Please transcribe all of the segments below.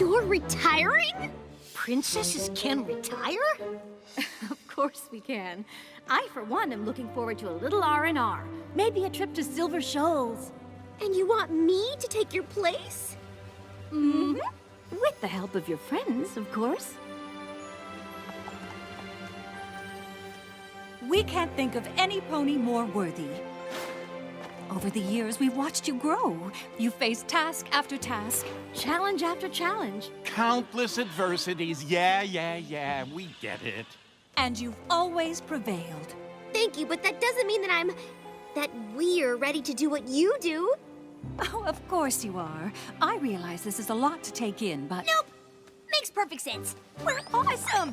You're retiring? Princesses can retire? Of course we can. I, for one, am looking forward to a little R&R. Maybe a trip to Silver Shoals. And you want me to take your place? Mm-hmm. With the help of your friends, of course. We can't think of any pony more worthy. Over the years, we've watched you grow. You faced task after task. Challenge after challenge. Countless adversities. Yeah, we get it. And you've always prevailed. Thank you, but that doesn't mean that we're ready to do what you do. Oh, of course you are. I realize this is a lot to take in, but... Nope. Makes perfect sense. We're awesome.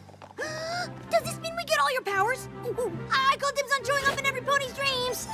Does this mean we get all your powers? Ooh, I call dibs on showing up in every pony's dreams.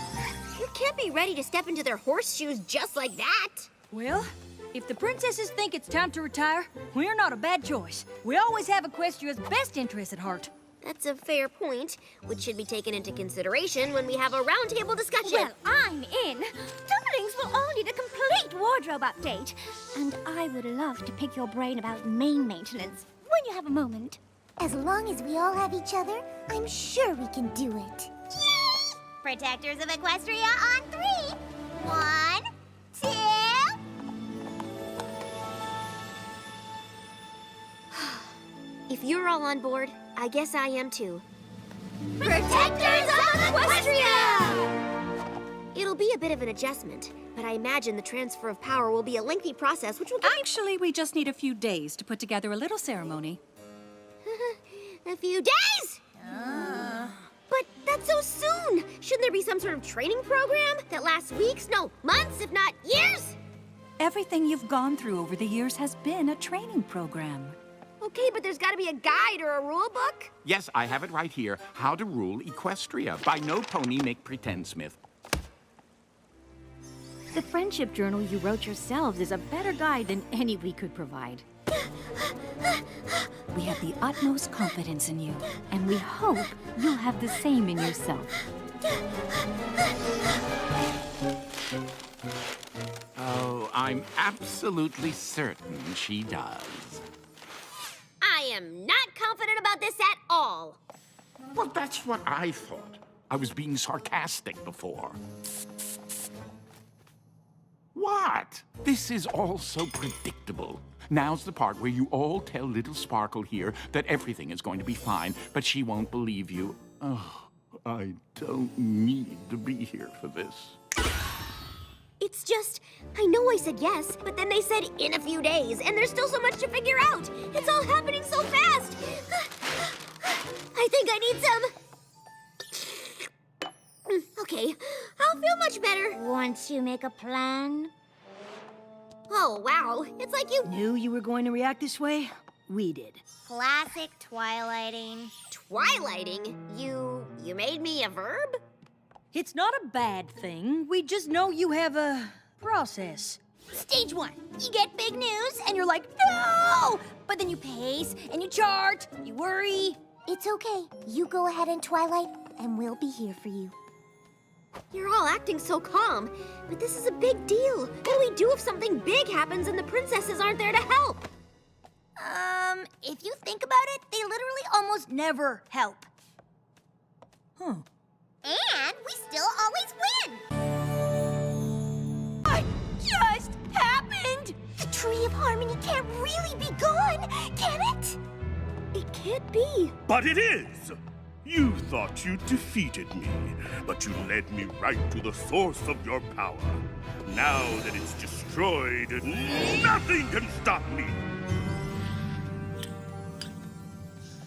You can't be ready to step into their horseshoes just like that. Well, if the princesses think it's time to retire, we're not a bad choice. We always have Equestria's best interests at heart. That's a fair point, which should be taken into consideration when we have a roundtable discussion. Well, I'm in. Dumplings will all need a complete wardrobe update. And I would love to pick your brain about main maintenance when you have a moment. As long as we all have each other, I'm sure we can do it. Yay! Protectors of Equestria on 3. 1, 2... If you're all on board, I guess I am too. Protectors of Equestria! It'll be a bit of an adjustment, but I imagine the transfer of power will be a lengthy process, which will give Actually, we just need a few days to put together a little ceremony. a few days! But that's so soon! Shouldn't there be some sort of training program that lasts weeks, no, months, if not years? Everything you've gone through over the years has been a training program. Okay, but there's gotta be a guide or a rule book. Yes, I have it right here. How to Rule Equestria by No Pony Make Pretend Smith. The friendship journal you wrote yourselves is a better guide than any we could provide. We have the utmost confidence in you, and we hope you'll have the same in yourself. Oh, I'm absolutely certain she does. I am not confident about this at all. Well, that's what I thought. I was being sarcastic before. What? This is all so predictable. Now's the part where you all tell little Sparkle here that everything is going to be fine, but she won't believe you. Oh, I don't need to be here for this. It's just, I know I said yes, but then they said in a few days, and there's still so much to figure out. It's all happening so fast. I think I need some... Okay, I'll feel much better. Once you make a plan? Oh, wow. It's like you... Knew you were going to react this way? We did. Classic Twilighting. Twilighting? You made me a verb? It's not a bad thing. We just know you have a process. Stage 1, you get big news and you're like, no! But then you pace and you chart, you worry. It's okay. You go ahead in Twilight, and we'll be here for you. You're all acting so calm, but this is a big deal. What do we do if something big happens and the princesses aren't there to help? If you think about it, they literally almost never help. And we still always win! What just happened? The Tree of Harmony can't really be gone, can it? It can't be. But it is! You thought you defeated me, but you led me right to the source of your power. Now that it's destroyed, nothing can stop me!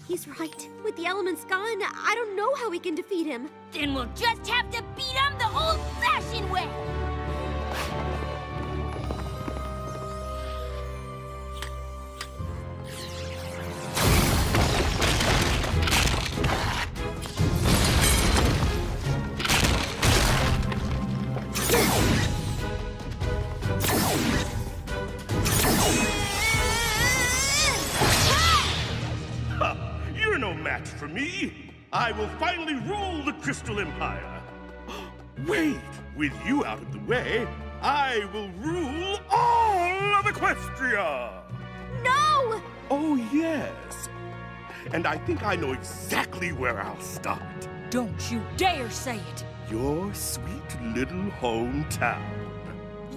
He's right. With the elements gone, I don't know how we can defeat him. Then we'll just have to beat him the old-fashioned way. You're no match for me! I will finally rule the Crystal Empire! Wait! With you out of the way, I will rule all of Equestria! No! Oh, yes. And I think I know exactly where I'll start. Don't you dare say it. Your sweet little hometown.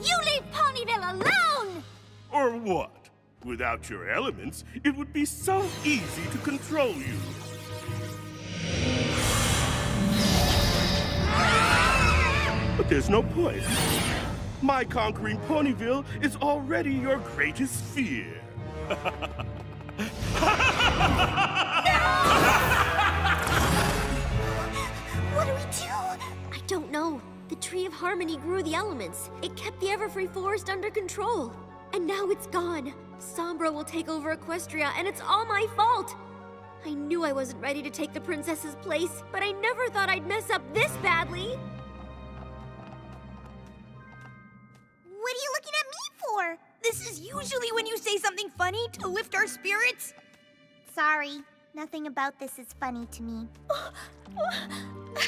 You leave Ponyville alone! Or what? Without your elements, it would be so easy to control you. But there's no point. My conquering Ponyville is already your greatest fear. What do we do? I don't know. The Tree of Harmony grew the elements. It kept the Everfree Forest under control. And now it's gone. Sombra will take over Equestria, and it's all my fault. I knew I wasn't ready to take the princess's place, but I never thought I'd mess up this badly. What are you looking at me for? This is usually when you say something funny to lift our spirits. Sorry, nothing about this is funny to me.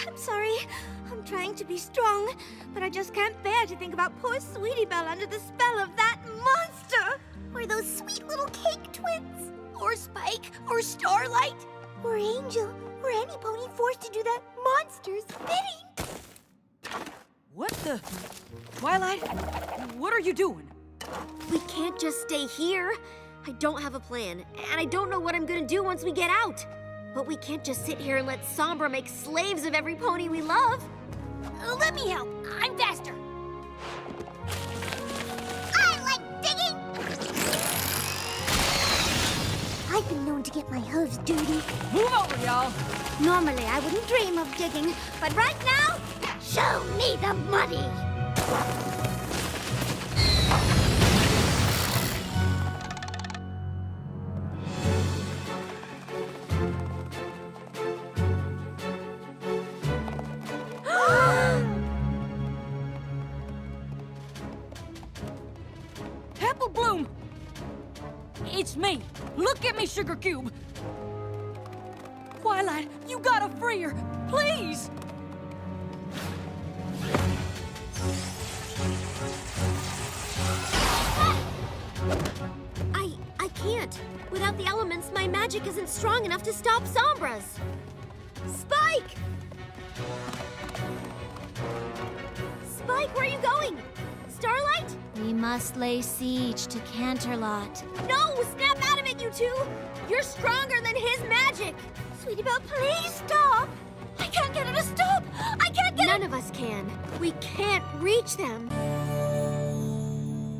I'm sorry. I'm trying to be strong, but I just can't bear to think about poor Sweetie Belle under the spell of that monster. Or those sweet little cake twins. Or Spike, or Starlight. Or Angel, or any pony forced to do that monster's bidding. What the? Twilight, what are you doing? We can't just stay here. I don't have a plan, and I don't know what I'm gonna do once we get out. But we can't just sit here and let Sombra make slaves of every pony we love. Let me help. I'm faster. I like digging! I've been known to get my hooves dirty. Move over, y'all. Normally, I wouldn't dream of digging, but right now, show me the money! Apple Bloom! It's me. Look at me, Sugar Cube. Twilight, you gotta free her. Please! I can't. Without the elements, my magic isn't strong enough to stop Sombra's. Spike! Spike, where are you going? Starlight? We must lay siege to Canterlot. No! Snap out of it, you two! You're stronger than his magic! Sweetie Belle, please stop! I can't get her to stop! I can't get None of us can. We can't reach them.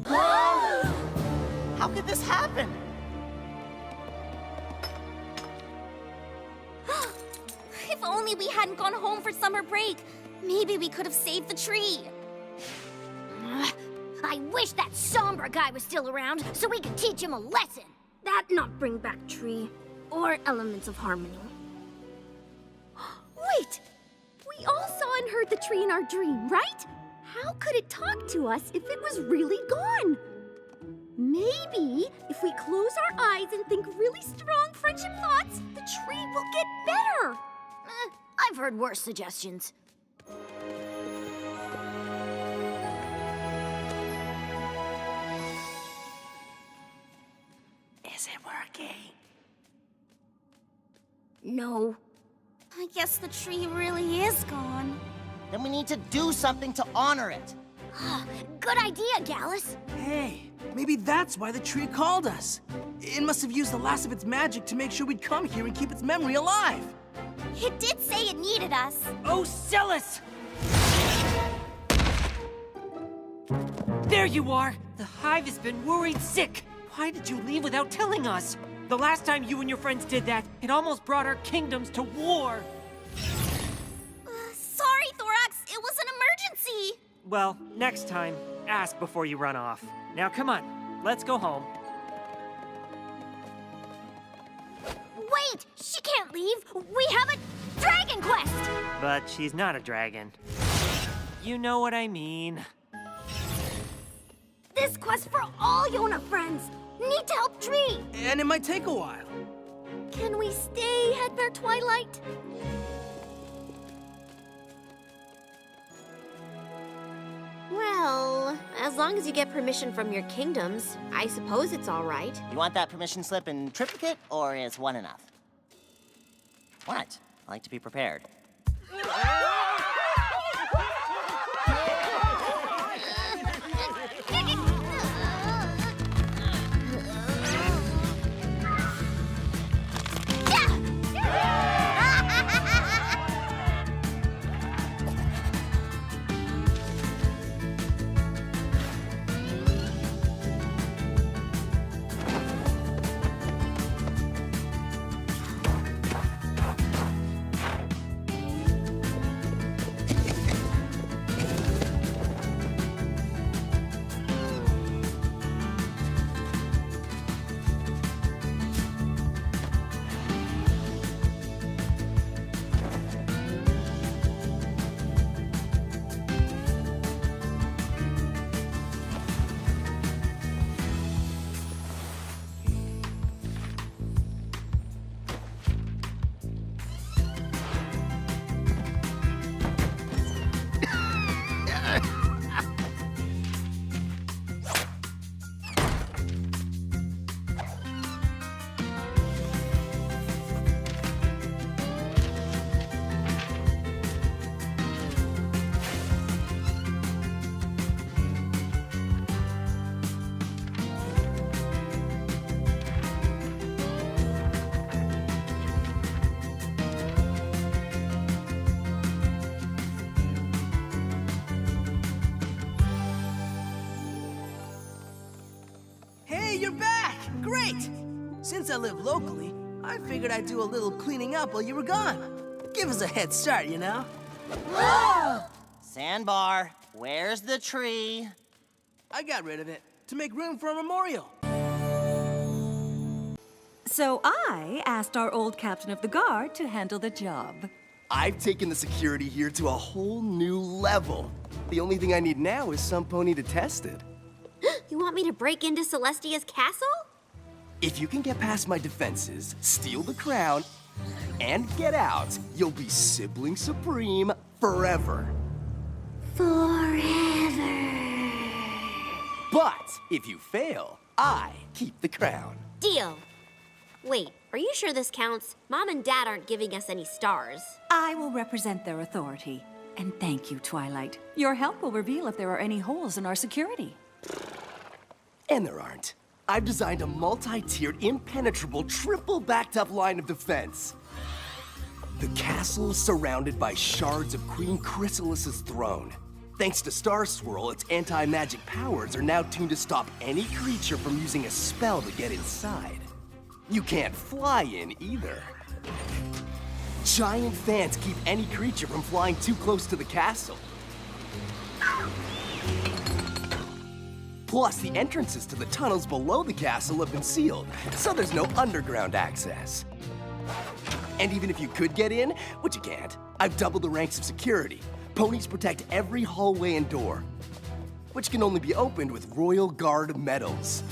How could this happen? If only we hadn't gone home for summer break. Maybe we could have saved the tree. I wish that Sombra guy was still around so we could teach him a lesson. That not bring back tree or elements of harmony. Wait! We all saw and heard the tree in our dream, right? How could it talk to us if it was really gone? Maybe if we close our eyes and think really strong friendship thoughts, the tree will get better. I've heard worse suggestions. Is it working? No. I guess the tree really is gone. Then we need to do something to honor it. Good idea, Gallus. Hey, maybe that's why the tree called us. It must have used the last of its magic to make sure we'd come here and keep its memory alive. It did say it needed us. Oh, Celes! There you are! The hive has been worried sick. Why did you leave without telling us? The last time you and your friends did that, it almost brought our kingdoms to war. Sorry, Thorax. It was an emergency. Well, next time, ask before you run off. Now come on, let's go home. Wait! She can't leave! We have a dragon quest! But she's not a dragon. You know what I mean. This quest for all Yona friends! Need to help Tree! And it might take a while. Can we stay, Headbear Twilight? Well, as long as you get permission from your kingdoms, I suppose it's all right. You want that permission slip in triplicate, or is one enough? What? I like to be prepared. Hey, you're back! Great! Since I live locally, I figured I'd do a little cleaning up while you were gone. Give us a head start, you know? Sandbar, where's the tree? I got rid of it to make room for a memorial. So I asked our old captain of the guard to handle the job. I've taken the security here to a whole new level. The only thing I need now is some pony to test it. You want me to break into Celestia's castle? If you can get past my defenses, steal the crown, and get out, you'll be sibling supreme forever. Forever. But if you fail, I keep the crown. Deal. Wait, are you sure this counts? Mom and Dad aren't giving us any stars. I will represent their authority. And thank you, Twilight. Your help will reveal if there are any holes in our security. And there aren't. I've designed a multi-tiered, impenetrable, triple-backed-up line of defense. The castle is surrounded by shards of Queen Chrysalis's throne. Thanks to Star Swirl, its anti-magic powers are now tuned to stop any creature from using a spell to get inside. You can't fly in either. Giant fans keep any creature from flying too close to the castle. Plus, the entrances to the tunnels below the castle have been sealed, so there's no underground access. And even if you could get in, which you can't, I've doubled the ranks of security. Ponies protect every hallway and door, which can only be opened with Royal Guard medals.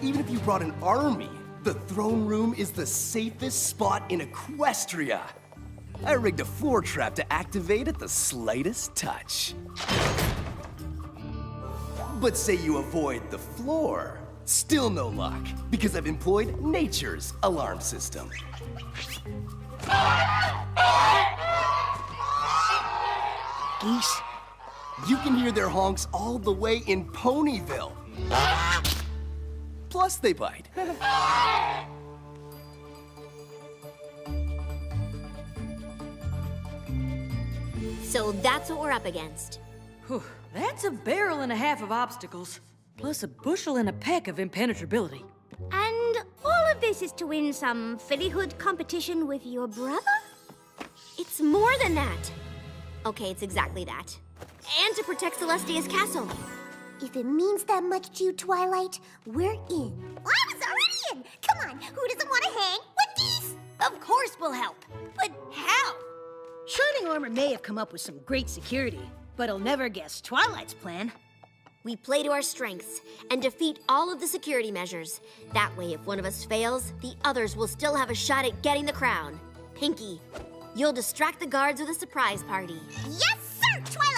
Even if you brought an army, the throne room is the safest spot in Equestria. I rigged a floor trap to activate at the slightest touch. But say you avoid the floor, still no luck, because I've employed nature's alarm system. Geese, you can hear their honks all the way in Ponyville. Plus they bite. So that's what we're up against. Whew, that's a barrel and a half of obstacles, plus a bushel and a peck of impenetrability. And all of this is to win some fillyhood competition with your brother? It's more than that. Okay, it's exactly that. And to protect Celestia's castle. If it means that much to you, Twilight, we're in. I was already in! Come on, who doesn't want to hang with geese? Of course we'll help, but how? Shining Armor may have come up with some great security, but he'll never guess Twilight's plan. We play to our strengths and defeat all of the security measures. That way, if one of us fails, the others will still have a shot at getting the crown. Pinkie, you'll distract the guards with a surprise party. Yes, sir, Twilight!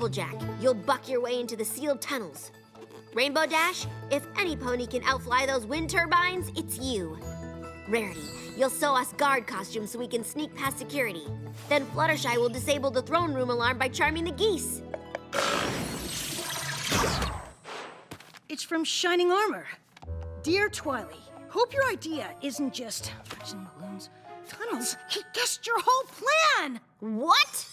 Applejack, you'll buck your way into the sealed tunnels. Rainbow Dash, if any pony can outfly those wind turbines, it's you. Rarity, you'll sew us guard costumes so we can sneak past security. Then Fluttershy will disable the throne room alarm by charming the geese. It's from Shining Armor. Dear Twilight, hope your idea isn't just pressing balloons, tunnels. He guessed your whole plan! What?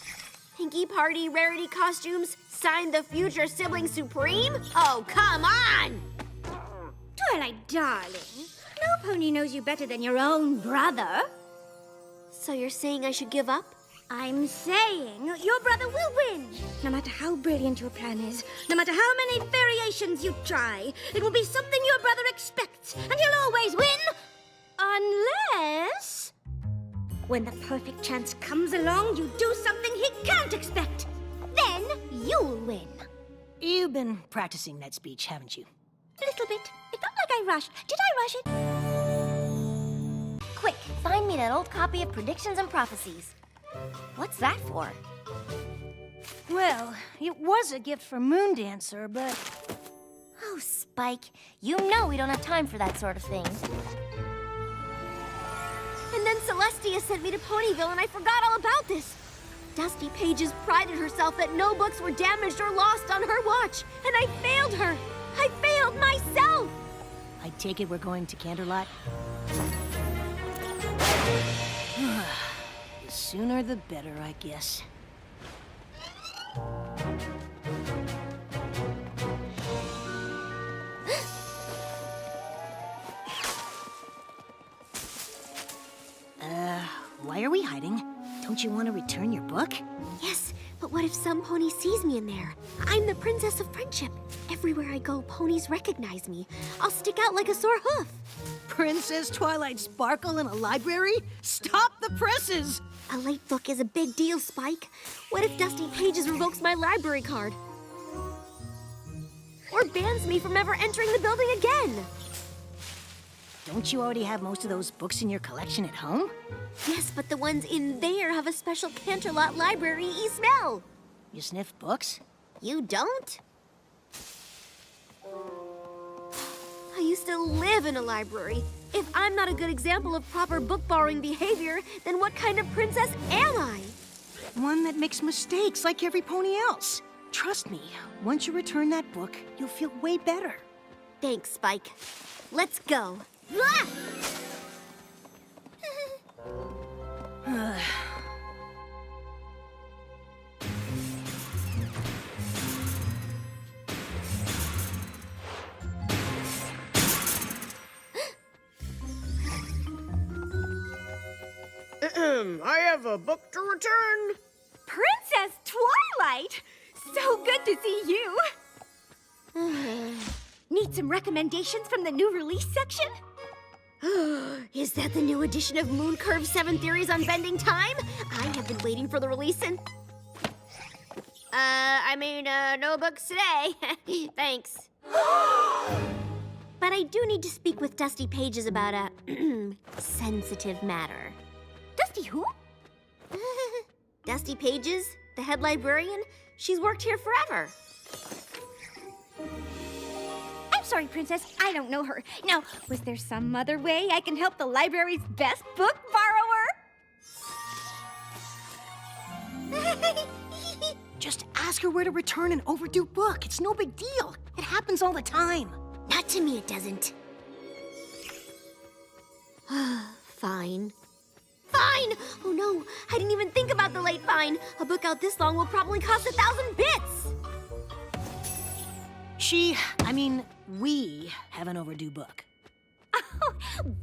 Pinkie Party Rarity costumes? Signed the future sibling supreme? Oh, come on! Twilight, darling. No pony knows you better than your own brother. So you're saying I should give up? I'm saying your brother will win. No matter how brilliant your plan is, no matter how many variations you try, it will be something your brother expects, and he'll always win. Unless... when the perfect chance comes along, you do something he can't expect. Then you'll win. You've been practicing that speech, haven't you? A little bit. It felt like I rushed. Did I rush it? Quick, find me that old copy of Predictions and Prophecies. What's that for? Well, it was a gift for Moondancer, but... Oh, Spike, you know we don't have time for that sort of thing. And then Celestia sent me to Ponyville and I forgot all about this. Dusty Pages prided herself that no books were damaged or lost on her watch, and I failed her. I failed myself. I take it we're going to Canterlot? The sooner the better, I guess. Why are we hiding? Don't you want to return your book? Yes, but what if some pony sees me in there? I'm the Princess of Friendship. Everywhere I go, ponies recognize me. I'll stick out like a sore hoof. Princess Twilight Sparkle in a library? Stop the presses! A late book is a big deal, Spike. What if Dusty Pages revokes my library card? Or bans me from ever entering the building again? Don't you already have most of those books in your collection at home? Yes, but the ones in there have a special Canterlot library-y smell. You sniff books? You don't? I used to live in a library. If I'm not a good example of proper book-borrowing behavior, then what kind of princess am I? One that makes mistakes like every pony else. Trust me, once you return that book, you'll feel way better. Thanks, Spike. Let's go. I have a book to return. Princess Twilight! So good to see you. Need some recommendations from the new release section? Is that the new edition of Moon Curve 7 Theories on Bending Time? I have been waiting for the release and... no books today. Thanks. But I do need to speak with Dusty Pages about a sensitive matter. Dusty who? Dusty Pages, the head librarian. She's worked here forever. I'm sorry, Princess. I don't know her. Now, was there some other way I can help the library's best book borrower? Just ask her where to return an overdue book. It's no big deal. It happens all the time. Not to me, it doesn't. Fine. Fine! Oh no, I didn't even think about the late fine. A book out this long will probably cost 1,000 bits! We have an overdue book. Oh,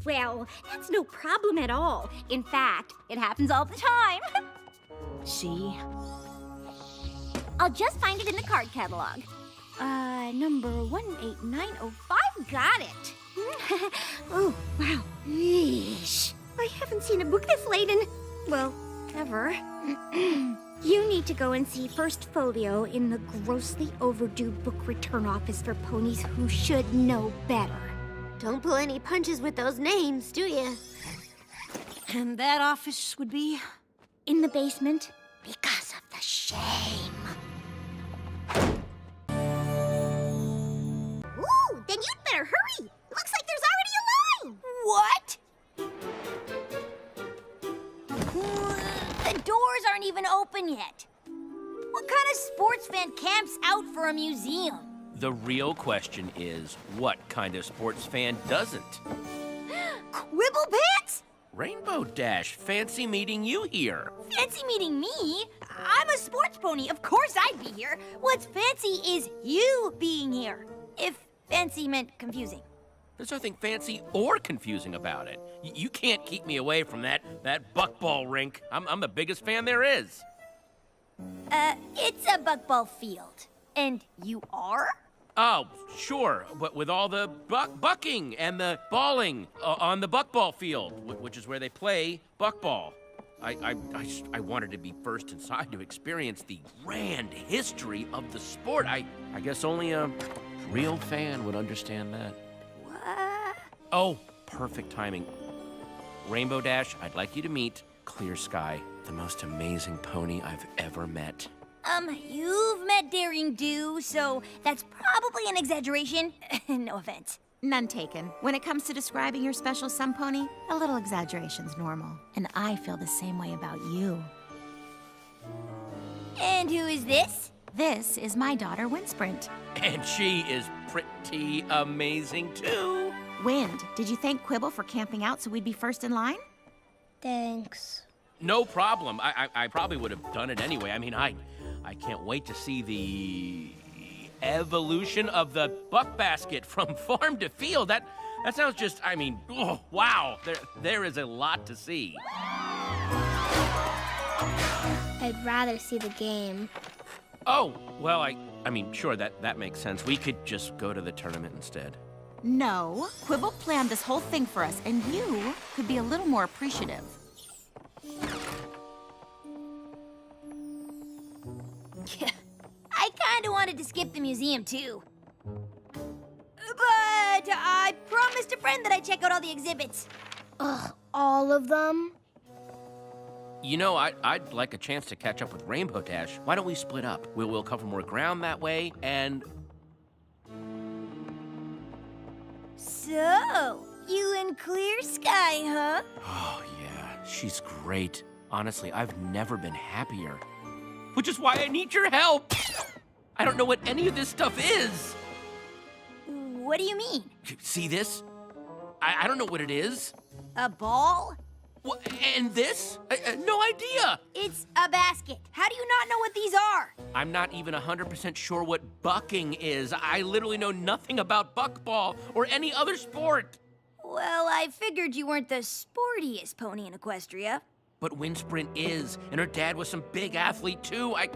well, that's no problem at all. In fact, it happens all the time. See? I'll just find it in the card catalog. Number 18905, got it. Oh, wow. Yeesh. I haven't seen a book this late in, well, ever. You need to go and see First Folio in the grossly overdue book return office for ponies who should know better. Don't pull any punches with those names, do you? And that office would be? In the basement. Because of the shame. open yet. What kind of sports fan camps out for a museum? The real question is, what kind of sports fan doesn't? Quibble Pants? Rainbow Dash, fancy meeting you here. Fancy meeting me? I'm a sports pony. Of course I'd be here. What's fancy is you being here. If fancy meant confusing. There's nothing fancy or confusing about it. You can't keep me away from that buckball rink. I'm the biggest fan there is. It's a buckball field. And you are? Oh, sure, but with all the bucking and the balling on the buckball field, which is where they play buckball. I wanted to be first inside to experience the grand history of the sport. I guess only a real fan would understand that. What? Oh, perfect timing. Rainbow Dash, I'd like you to meet Clear Sky, the most amazing pony I've ever met. You've met Daring Do, so that's probably an exaggeration. No offense. None taken. When it comes to describing your special sun pony, a little exaggeration's normal. And I feel the same way about you. And who is this? This is my daughter, Windsprint. And she is pretty amazing, too. Wind, did you thank Quibble for camping out so we'd be first in line? Thanks. No problem. I probably would have done it anyway. I mean, I can't wait to see the evolution of the buck basket from farm to field. That sounds just, I mean, oh, wow. There is a lot to see. I'd rather see the game. Oh, well, I mean, sure, that makes sense. We could just go to the tournament instead. No, Quibble planned this whole thing for us, and you could be a little more appreciative. I kinda wanted to skip the museum, too. But I promised a friend that I'd check out all the exhibits. Ugh, all of them? You know, I'd like a chance to catch up with Rainbow Dash. Why don't we split up? We'll cover more ground that way, and... So, you and Clear Sky, huh? Oh, yeah, she's great. Honestly, I've never been happier. Which is why I need your help! I don't know what any of this stuff is! What do you mean? See this? I don't know what it is. A ball? What, and this? No idea! It's a basket. How do you not know what these are? I'm not even 100% sure what bucking is. I literally know nothing about buckball or any other sport. Well, I figured you weren't the sportiest pony in Equestria. But Windsprint is, and her dad was some big athlete too. I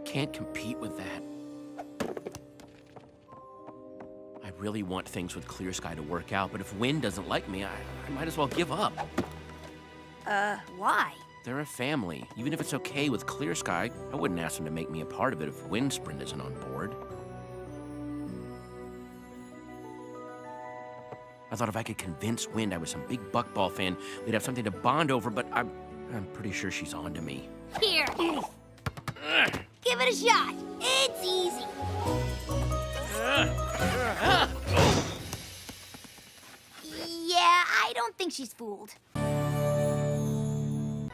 can't compete with that. I really want things with Clear Sky to work out, but if Wind doesn't like me, I might as well give up. Why? They're a family. Even if it's okay with Clear Sky, I wouldn't ask them to make me a part of it if Windsprint isn't on board. I thought if I could convince Wind I was some big buckball fan, we'd have something to bond over, but I'm pretty sure she's on to me. Here. Give it a shot. It's easy. Yeah, I don't think she's fooled.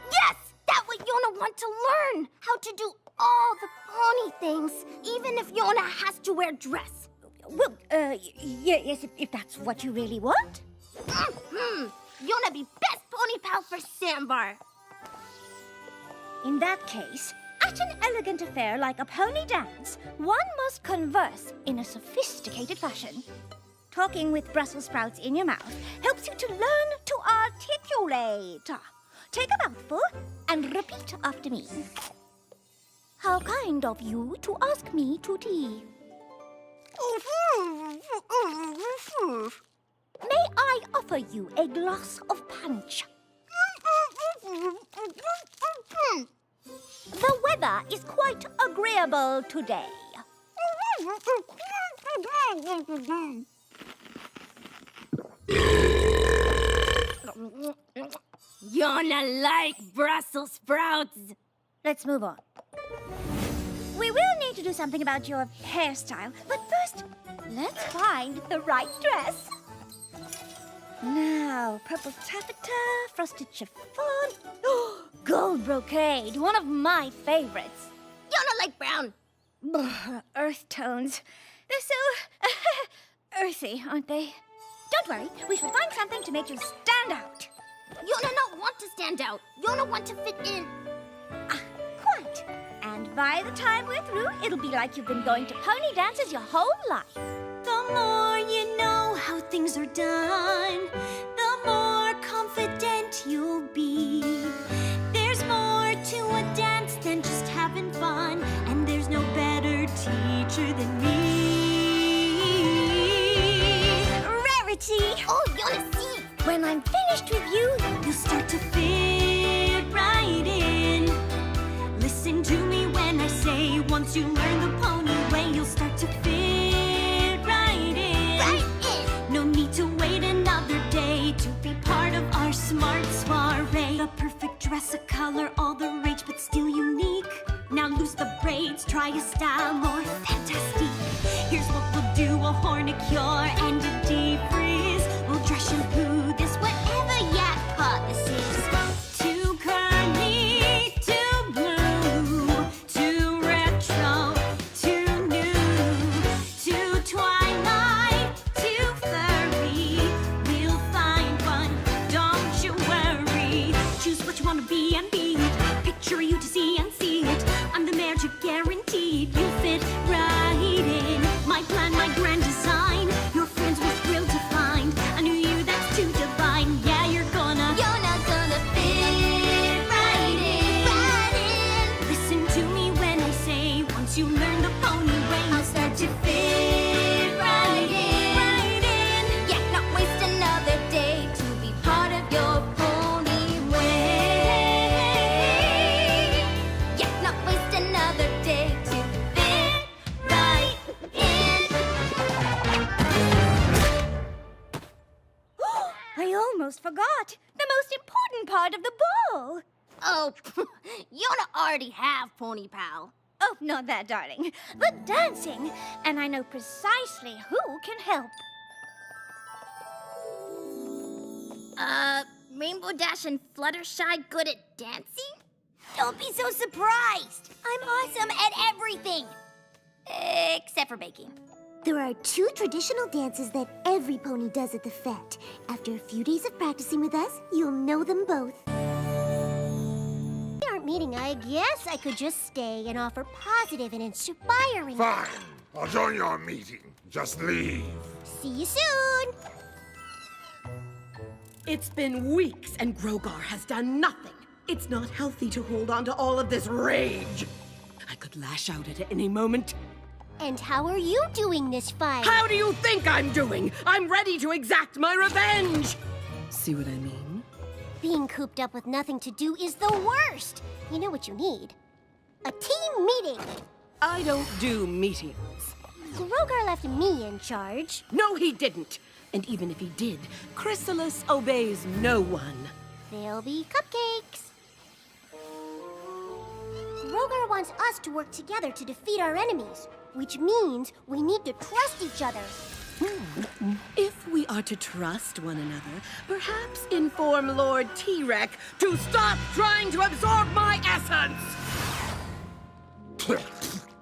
Yes! That way Yona wants to learn how to do all the pony things, even if Yona has to wear dress. Well, yes, if that's what you really want. Yona be best pony pal for Sambar. In that case, at an elegant affair like a pony dance, one must converse in a sophisticated fashion. Talking with Brussels sprouts in your mouth helps you to learn to articulate. Take a mouthful and repeat after me. How kind of you to ask me to tea. May I offer you a glass of punch? The weather is quite agreeable today. Yona like Brussels sprouts. Let's move on. We will need to do something about your hairstyle, but first, let's find the right dress. Now, purple taffeta, frosted chiffon. Oh, gold brocade, one of my favorites. Yona like brown. Earth tones. They're so earthy, aren't they? Don't worry, we shall find something to make you stand out. Yona not want to stand out. Yona want to fit in. Quite. And by the time we're through, it'll be like you've been going to pony dances your whole life. The more you know how things are done, the more confident you'll be. There's more to a dance than just having fun, and there's no better teacher than me. Rarity! Oh, Yona see! When I'm finished with you, you'll start to fit right in. Listen to me when I say, once you learn the pony way, you'll start to fit right in. Right in! No need to wait another day to be part of our smart soiree. The perfect dress, a color, all the rage, but still unique. Now loose the braids, try a style more fantastic. Here's what we'll do, a hornicure and a deep freeze. We'll dress shampoo this, whatever yak pot this is. Too curly, too blue, too retro, too new, too Twilight, too furry. We'll find one, don't you worry. Choose what you want to be and be it. Picture you to see and see it. I'm the magic guaranteed. You fit right in. My plan, my grand design. Your friends were thrilled to find a new you that's too divine. Yeah, you're gonna fit right in. Right in. Listen to me when I say, once you learn the pony way, I'll start to fit right in. Right in. Yeah, not waste another day to be part of your pony way. Yeah, not waste another day to fit right in. I almost forgot. The most important part of the ball. Oh, Yona already have Pony Pal. Oh, not that, darling. The dancing. And I know precisely who can help. Rainbow Dash and Fluttershy good at dancing? Don't be so surprised. I'm awesome at everything. Except for baking. There are 2 traditional dances that every pony does at the fete. After a few days of practicing with us, you'll know them both. We aren't meeting. I guess I could just stay and offer positive and inspiring. Fine. I'll join your meeting. Just leave. See you soon. It's been weeks and Grogar has done nothing. It's not healthy to hold on to all of this rage. I could lash out at any moment. And how are you doing this fight? How do you think I'm doing? I'm ready to exact my revenge! See what I mean? Being cooped up with nothing to do is the worst. You know what you need? A team meeting. I don't do meetings. Grogar left me in charge. No, he didn't. And even if he did, Chrysalis obeys no one. There'll be cupcakes. Grogar wants us to work together to defeat our enemies, which means we need to trust each other. If we are to trust one another, perhaps inform Lord T-Rex to stop trying to absorb my essence!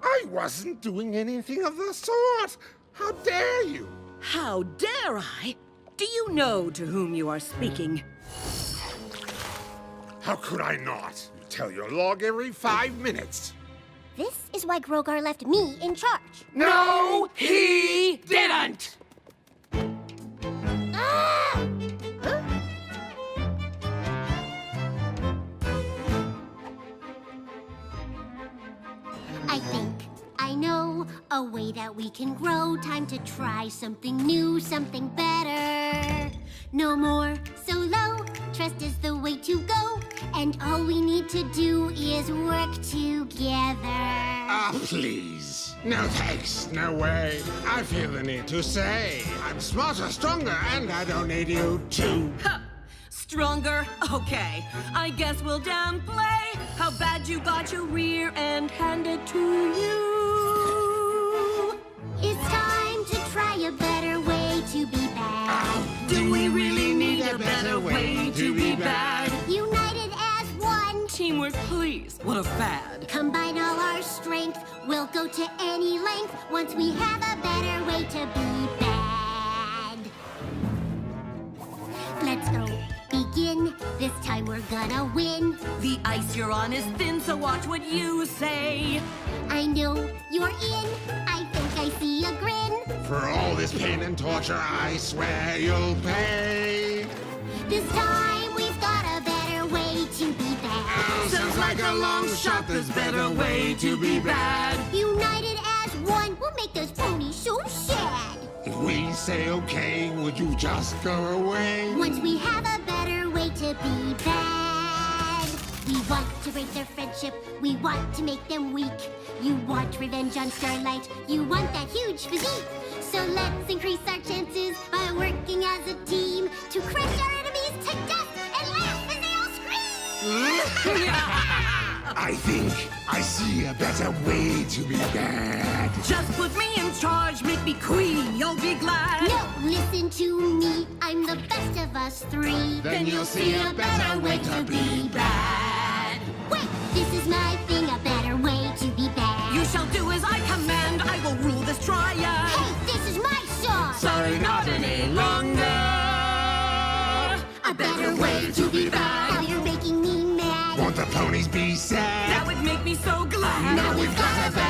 I wasn't doing anything of the sort. How dare you? How dare I? Do you know to whom you are speaking? How could I not? You tell your log every 5 minutes. This is why Grogar left me in charge. No, he didn't! Ah! Huh? I think I know a way that we can grow. Time to try something new, something better. No more solo, trust is the way to go. And all we need to do is work together. Ah, please. No thanks, no way. I feel the need to say I'm smarter, stronger, and I don't need you to. Stronger? Okay. I guess we'll downplay how bad you got your rear end handed to you. It's time to try a better way to be bad. Do we really need a better way to be bad? United as one team. on a fad. Combine all our strength, we'll go to any length once we have a better way to be bad. Let's go. Begin. This time we're gonna win. The ice you're on is thin, so watch what you say. I know you're in. I think I see a grin. For all this pain and torture, I swear you'll pay. This time we've got a better way to be bad. Sounds like a long shot, there's better way to be bad. United as one, we'll make those ponies so sad. If we say okay, would you just go away? Once we have a better way to be bad. We want to break their friendship, we want to make them weak. You want revenge on Starlight, you want that huge physique. So let's increase our chances by working as a team to crush our enemies to death and laugh as they all scream! I think I see a better way to be bad. Just put me in charge, make me queen, you'll be glad. No, listen to me, I'm the best of us three. Then you'll see a better way to be bad. Wait, this is my thing, a better way to be bad. You shall do as I command, I will rule this triad. Hey, this is my song! Sorry, not any longer. A better way to be bad. Now you're making me mad. Won't the ponies be sad? That would make me so glad. Now we've got a better